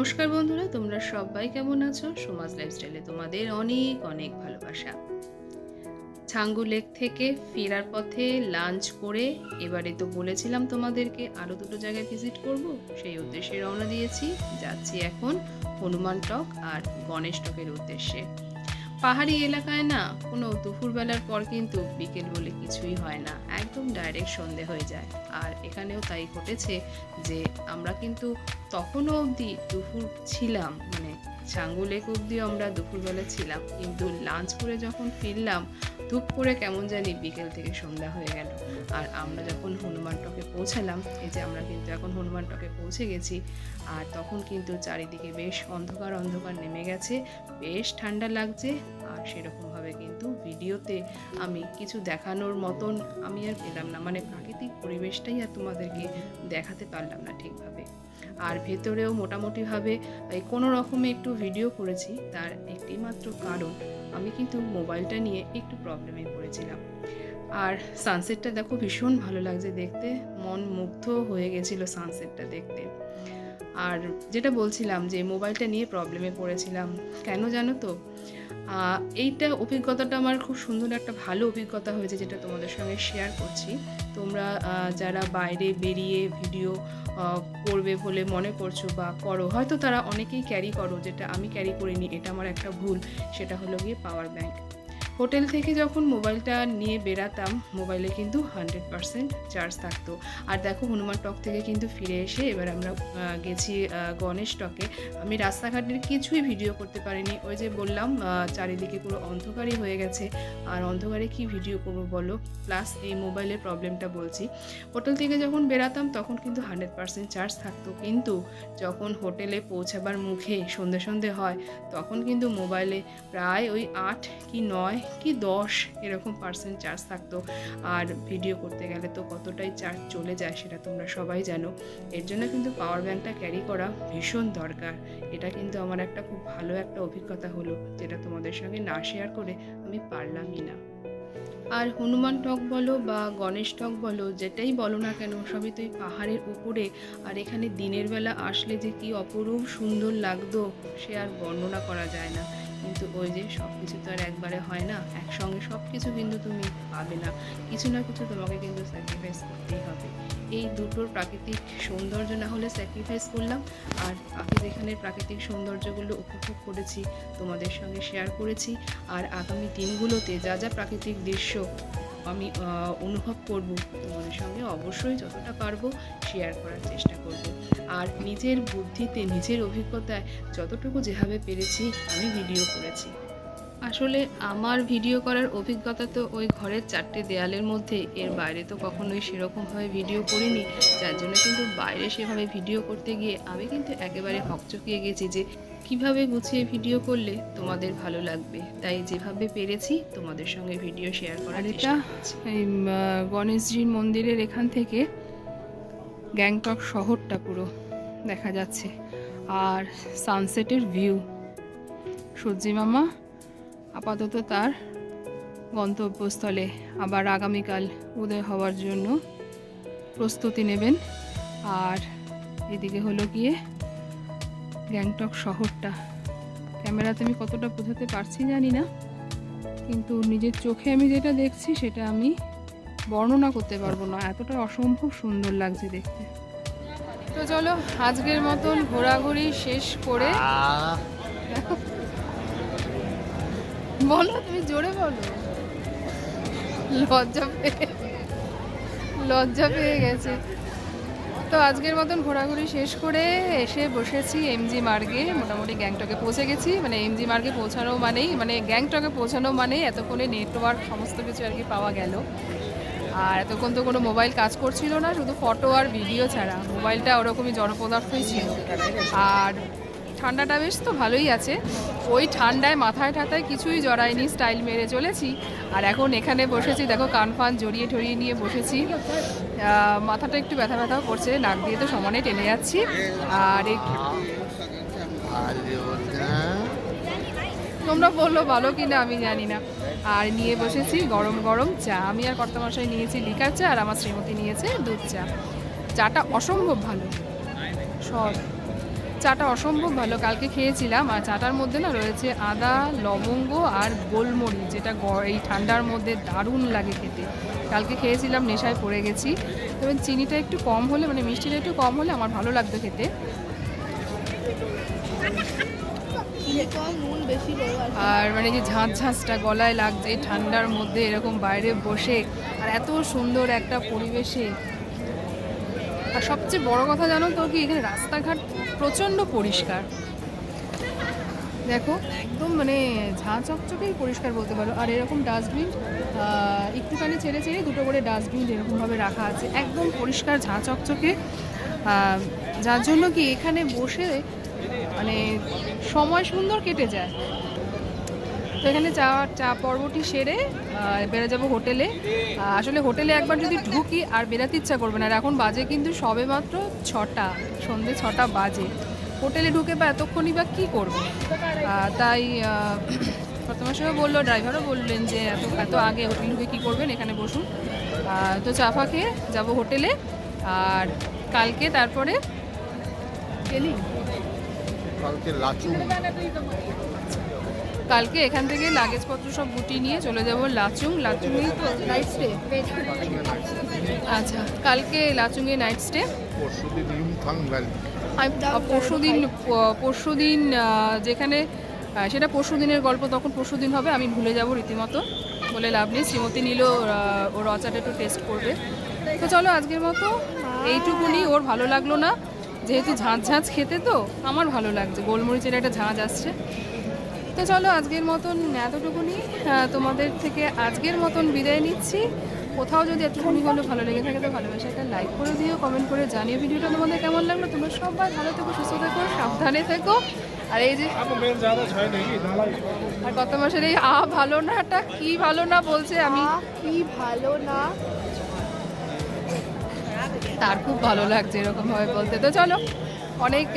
নমস্কার বন্ধুরা, তোমরা সবাই কেমন আছো? সমাজ লাইফস্টাইলে তোমাদের অনেক অনেক ভালোবাসা। ছাঙ্গু লেক থেকে ফেরার পথে লাঞ্চ করে এবারে তো বলেছিলাম তোমাদেরকে আরও দুটো জায়গায় ভিজিট করব, সেই উদ্দেশ্যে রওনা দিয়েছি। যাচ্ছি এখন হনুমান টক আর গণেশ টকের উদ্দেশ্যে। পাহাড়ি এলাকায় না কোনো দুপুরবেলার পর কিন্তু বিকেল বলে কিছুই হয় না, একদম ডাইরেক্ট সন্ধে হয়ে যায়। আর এখানেও তাই ঘটেছে যে আমরা কিন্তু তখনও অবধি দুপুর ছিলাম, মানে ছাঙ্গু লেক অবধিও আমরা দুপুরবেলা ছিলাম, কিন্তু লাঞ্চ করে যখন ফিরলাম ধূপ করে কেমন জানি বিকেল থেকে সন্ধ্যা হয়ে গেল। আর আমরা যখন হনুমান টকে পৌঁছালাম, এই যে আমরা কিন্তু এখন হনুমান টকে পৌঁছে গেছি, আর তখন কিন্তু চারিদিকে বেশ অন্ধকার অন্ধকার নেমে গেছে, বেশ ঠান্ডা লাগছে। আর সেরকমভাবে কিন্তু ভিডিওতে আমি কিছু দেখানোর মতন আমি আর পেলাম না, মানে প্রাকৃতিক পরিবেশটাই আর তোমাদেরকে দেখাতে পারলাম না ঠিকভাবে। আর ভেতরেও মোটামুটিভাবে কোনো রকমে একটু ভিডিও করেছি, তার একটি মাত্র কারণ আমি কিন্তু মোবাইলটা নিয়ে একটু প্রবলেমে পড়েছিলাম। আর সানসেটটা দেখো ভীষণ ভালো লাগছে দেখতে, মন মুগ্ধ হয়ে গেছিলো সানসেটটা দেখতে। আর যেটা বলছিলাম যে মোবাইলটা নিয়ে প্রবলেমে পড়েছিলাম কেন জানো তো, এইটা অভিজ্ঞতাটা আমার খুব সুন্দর একটা ভালো অভিজ্ঞতা হয়েছে, যেটা তোমাদের সঙ্গে শেয়ার করছি। তোমরা যারা বাইরে বেরিয়ে ভিডিও করবে বলে মনে করছো বা করো, হয়তো তারা অনেকেই ক্যারি করো, যেটা আমি ক্যারি করিনি, এটা আমার একটা ভুল। সেটা হলো গিয়ে পাওয়ার ব্যাংক। হোটেল থেকে যখন মোবাইলটা নিয়ে বেরাতাম, মোবাইলে কিন্তু 100% চার্জ থাকতো। আর দেখো হনুমান টক থেকে কিন্তু ফিরে এসে এবার আমরা গেছি গণেশ টকে। আমি রাস্তাঘাটের কিছুই ভিডিও করতে পারিনি, ওই যে বললাম চারিদিকে পুরো অন্ধকারই হয়ে গেছে, আর অন্ধকারে কি ভিডিও করবো বলো, প্লাস এই মোবাইলের প্রবলেমটা বলছি। হোটেল থেকে যখন বেরাতাম তখন কিন্তু 100% চার্জ থাকতো, কিন্তু যখন হোটেলে পৌঁছাবার মুখে সন্ধে সন্ধে হয় তখন কিন্তু মোবাইলে প্রায় ওই 8 কি 9 কি 10 এরকম পার্সেন্ট চার্জ থাকতো। আর ভিডিও করতে গেলে তো কতটাই চার্জ চলে যায় সেটা তোমরা সবাই জানো। এর জন্য কিন্তু পাওয়ার ব্যাংকটা ক্যারি করা ভীষণ দরকার। এটা কিন্তু আমার একটা খুব ভালো একটা অভিজ্ঞতা হলো, যেটা তোমাদের সঙ্গে না শেয়ার করে আমি পারলামই না। আর হনুমান টক বলো বা গণেশ টক বলো, যেটাই বলো না কেন, সবই তো এই পাহাড়ের উপরে। আর এখানে দিনের বেলা আসলে যে কি অপরূপ সুন্দর লাগতো সে আর বর্ণনা করা যায় না। কিন্তু ওই যে সব কিছু তো আর একবারে হয় না, একসঙ্গে সব কিছু কিন্তু তুমি পাবে না, কিছু না কিছু তোমাকে কিন্তু স্যাক্রিফাইস করতেই হবে। এই দুটোর প্রাকৃতিক সৌন্দর্য না হলে স্যাক্রিফাইস করলাম, আর বাকি যেখানের প্রাকৃতিক সৌন্দর্যগুলো উপভোগ করেছি তোমাদের সঙ্গে শেয়ার করেছি। আর আগামী দিনগুলোতে যা যা প্রাকৃতিক দৃশ্য আমি অনুভব করব তোমাদের সঙ্গে অবশ্যই যতটা পারবো শেয়ার করার চেষ্টা করব। আর নিজের বুদ্ধিতে নিজের অভিজ্ঞতায় যতটুকু যেভাবে পেরেছি আমি ভিডিও করেছি। আসলে আমার ভিডিও করার অভিজ্ঞতা তো ওই ঘরের 4টে দেয়ালের মধ্যে, এর বাইরে তো কখনোই সেরকমভাবে ভিডিও করিনি, যার জন্য কিন্তু বাইরে সেভাবে ভিডিও করতে গিয়ে আমি কিন্তু একেবারে হকচকিয়ে গেছি যে কিভাবে গুছিয়ে ভিডিও করলে তোমাদের ভালো লাগবে। তাই যেভাবে পেরেছি তোমাদের সঙ্গে ভিডিও শেয়ার করার চেষ্টা করছি। এই গণেশজির মন্দিরের এখান থেকে গ্যাংটক শহরটা পুরো দেখা যাচ্ছে, আর সানসেটের ভিউ। সূর্যি মামা আপাতত তার গন্তব্যস্থলে আবার আগামীকাল উদয় হওয়ার জন্য প্রস্তুতি নেবেন। আর এদিকে হলো গিয়ে গ্যাংটক শহরটা। ক্যামেরাতে আমি কতটা বোঝাতে পারছি জানি না, কিন্তু নিজের চোখে আমি যেটা দেখছি সেটা আমি বর্ণনা করতে পারবো না, এতটা অসম্ভব সুন্দর লাগছে দেখতে। তো চলো আজকের মতন ঘোরাঘুরি শেষ করে, বলো তুমি জোরে বলো, লজ্জা পেয়ে গেছে। তো আজকের মতন ঘোরাঘুরি শেষ করে এসে বসেছি এমজি মার্গে। মোটামুটি গ্যাংটকে পৌঁছে গেছি, মানে এমজি মার্গে পৌঁছানো মানেই, মানে গ্যাংটকে পৌঁছানো মানেই এতক্ষণে নেটওয়ার্ক সমস্ত কিছু আর কি পাওয়া গেল। আর এতক্ষণ তো কোনো মোবাইল কাজ করছিল না, শুধু ফটো আর ভিডিও ছাড়া, মোবাইলটা ওরকমই জড়পদার্থই ছিল। আর ঠান্ডাটা বেশ তো ভালোই আছে, ওই ঠান্ডায় মাথায় ঠাতায় কিছুই জড়ায়নি, স্টাইল মেরে চলেছি। আর এখন এখানে বসেছি, দেখো কান ফান জড়িয়ে ঠড়িয়ে নিয়ে বসেছি। মাথাটা একটু ব্যথা ব্যথাও করছে, নাক দিয়ে তো সমানে টেনে যাচ্ছি। আর তোমরা বললো ভালো কিনা আমি জানি না। আর নিয়ে বসেছি গরম গরম চা। আমি আর কর্তামশাই নিয়েছি লিকার চা, আর আমার শ্রীমতী নিয়েছে দুধ চা। চাটা অসম্ভব ভালো, সব চাটা অসম্ভব ভালো, কালকে খেয়েছিলাম। আর চাটার মধ্যে না রয়েছে আদা, লবঙ্গ আর গোলমরিচ, যেটা এই ঠান্ডার মধ্যে দারুণ লাগে খেতে। কালকে খেয়েছিলাম, নেশায় পড়ে গেছি। তবে চিনিটা একটু কম হলে, মানে মিষ্টিটা একটু কম হলে আমার ভালো লাগতো খেতে। আর মানে যে ঝাঁঝ ঝাঁঝটা গলায় লাগছে ঠান্ডার মধ্যে এরকম বাইরে বসে, আর এত সুন্দর একটা পরিবেশে। আর সবচেয়ে বড় কথা জানো তো কি, এখানে রাস্তাঘাট প্রচণ্ড পরিষ্কার। দেখো একদম মানে ঝাঁ চকচকেই পরিষ্কার বলতে পারো। আর এরকম ডাস্টবিন একটুখানি ছেড়ে ছেড়ে দুটো করে ডাস্টবিন এরকমভাবে রাখা আছে, একদম পরিষ্কার ঝাঁ চকচকে। যার জন্য কি এখানে বসে মানে সময় সুন্দর কেটে যায়। তো এখানে চা পর্বটি সেরে বেরো যাবো হোটেলে। আসলে হোটেলে একবার যদি ঢুকি আর বেরাতে ইচ্ছা করবে না। আর এখন বাজে কিন্তু সবে মাত্র 6টা, সন্ধ্যে 6টা বাজে। হোটেলে ঢুকে বা এতক্ষণই বা কী করবো, তাই প্রথমের সময় বললো, ড্রাইভারও বললেন যে এত আগে হোটেলে ঢুকে কী করবেন, এখানে বসুন। তো চা ফা খেয়ে যাবো হোটেলে। আর কালকে তারপরে কালকে এখান থেকে লাগেজপত্র সব গুটিয়ে নিয়ে চলে যাব লাচুং। লাচুংয়েই তো নাইট স্টে। আচ্ছা, কালকে লাচুংয়ে নাইট স্টে। পরশুদিন যেখানে, সেটা পরশুদিনের গল্প, তখন পরশুদিন হবে, আমি ভুলে যাব রীতিমতো, বলে লাভ নেই। শ্রীমতী নিলও ওর অচাটা একটু টেস্ট করবে। তো চলো আজকের মতো এইটুকুনি। ওর ভালো লাগলো না, যেহেতু ঝাঁঝ ঝাঁঝ খেতে, তো আমার ভালো লাগছে, গোলমরিচের একটা ঝাঁঝ আসছে। তো চলো আজকের মতন এতটুকুনি, তোমাদের থেকে আজকের মতন বিদায় নিচ্ছি। কোথাও যদি এতটুকুনি হলো ভালো লেগে থাকে তো ভালোবাসা একটা লাইক করে দিও, কমেন্ট করে জানিও ভিডিওটা তোমাদের কেমন লাগলো। তোমরা সবাই ভালো থেকো, সুস্থ থেকো, সাবধানে থেকো। আর এই যে আর গত মাসের এই ভালো নাটা কি ভালো না বলছে, আমি কি ভালো না, তার খুব ভালো লাগছে এরকম ভাবে বলতে। তো চলো অনেক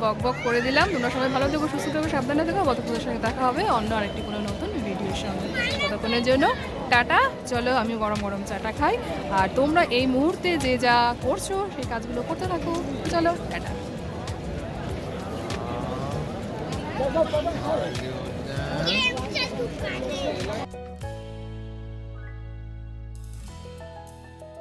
বক বক করে দিলাম। তোমরা সবাই ভালো থেকো, সুস্থ থেকো, সাবধানে থেকো। তোমাদের সঙ্গে দেখা হবে অন্য আরেকটি কোনো নতুন ভিডিওর সঙ্গে। ততক্ষণের জন্য টাটা। চলো আমি গরম গরম চাটা খাই, আর তোমরা এই মুহূর্তে যে যা করছো সেই কাজগুলো করতে থাকো। চলো টাটা।